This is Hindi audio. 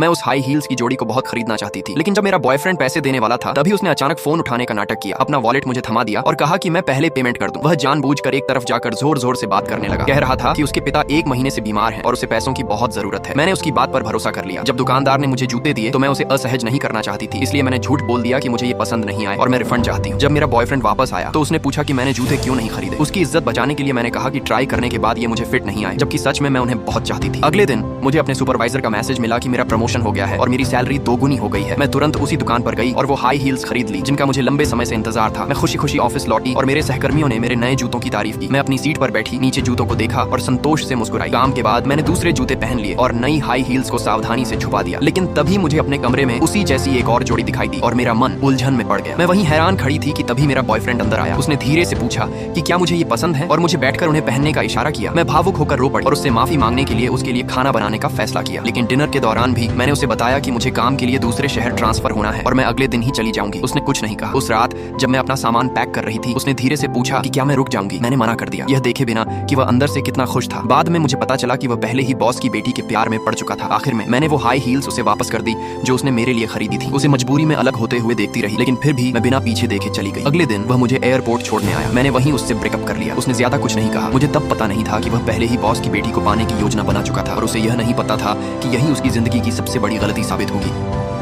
मैं उस हाई हील्स की जोड़ी को बहुत खरीदना चाहती थी, लेकिन जब मेरा बॉयफ्रेंड पैसे देने वाला था तभी उसने अचानक फोन उठाने का नाटक किया, अपना वॉलेट मुझे थमा दिया और कहा कि मैं पहले पेमेंट कर दूं। वह जानबूझकर एक तरफ जाकर जोर जोर से बात करने लगा, कह रहा था कि उसके पिता 1 महीने से बीमार हैं और उसे पैसों की बहुत जरूरत है। मैंने उसकी बात पर भरोसा कर लिया। जब दुकानदार ने मुझे जूते दिए तो मैं उसे असहज नहीं करना चाहती थी, इसलिए मैंने झूठ बोल दिया कि मुझे ये पसंद नहीं आए और मैं रिफंड चाहती हूँ। जब मेरा बॉयफ्रेंड वापस आया तो उसने पूछा कि मैंने जूते क्यों नहीं खरीदे। उसकी इज्जत बचाने के लिए मैंने कहा कि ट्राई करने के बाद ये मुझे फिट नहीं आए, जबकि सच में मैं उन्हें बहुत चाहती थी। अगले दिन मुझे अपने सुपरवाइजर का मैसेज मिला कि मेरा प्रमोशन हो गया है और मेरी सैलरी 2 गुनी हो गई है। मैं तुरंत उसी दुकान पर गई और वो हाई हील्स खरीद ली जिनका मुझे लंबे समय से इंतजार था। मैं खुशी खुशी ऑफिस लौटी और मेरे सहकर्मियों ने मेरे नए जूतों की तारीफ की। मैं अपनी सीट पर बैठी, नीचे जूतों को देखा और संतोष से मुस्कुराई। काम के बाद मैंने दूसरे जूते पहन लिए और नई हाई हील्स को सावधानी से छुपा दिया, लेकिन तभी मुझे अपने कमरे में उसी जैसी एक और जोड़ी दिखाई दी और मेरा मन उलझन में पड़ गया। मैं वहीं हैरान खड़ी थी कि तभी मेरा बॉयफ्रेंड अंदर आया। उसने धीरे से पूछा कि क्या मुझे ये पसंद है और मुझे बैठकर उन्हें पहनने का इशारा किया। मैं भावुक होकर रो पड़ी और उससे माफी मांगने के लिए उसके लिए खाना बनाने का फैसला किया। लेकिन डिनर के दौरान भी मैंने उसे बताया कि मुझे काम के लिए दूसरे शहर ट्रांसफर होना है और मैं अगले दिन ही चली जाऊंगी। उसने कुछ नहीं कहा। उस रात जब मैं अपना सामान पैक कर रही थी उसने धीरे से पूछा कि क्या मैं रुक जाऊंगी। मैंने मना कर दिया, यह देखे बिना कि वह अंदर से कितना खुश था। बाद में मुझे पता चला कि वह पहले ही बॉस की बेटी के प्यार में पड़ चुका था। आखिर में मैंने वो हाई हील्स उसे वापस कर दी जो उसने मेरे लिए खरीदी थी। उसे मजबूरी में अलग होते हुए देखती रही, लेकिन फिर भी मैं बिना पीछे देखे चली गई। अगले दिन वह मुझे एयरपोर्ट छोड़ने आया। मैंने वहीं उससे ब्रेकअप कर लिया। उसने ज्यादा कुछ नहीं कहा। मुझे तब पता नहीं था कि वह पहले ही बॉस की बेटी को पाने की योजना बना चुका था और उसे यह नहीं पता था कि यही उसकी जिंदगी की सबसे बड़ी गलती साबित होगी।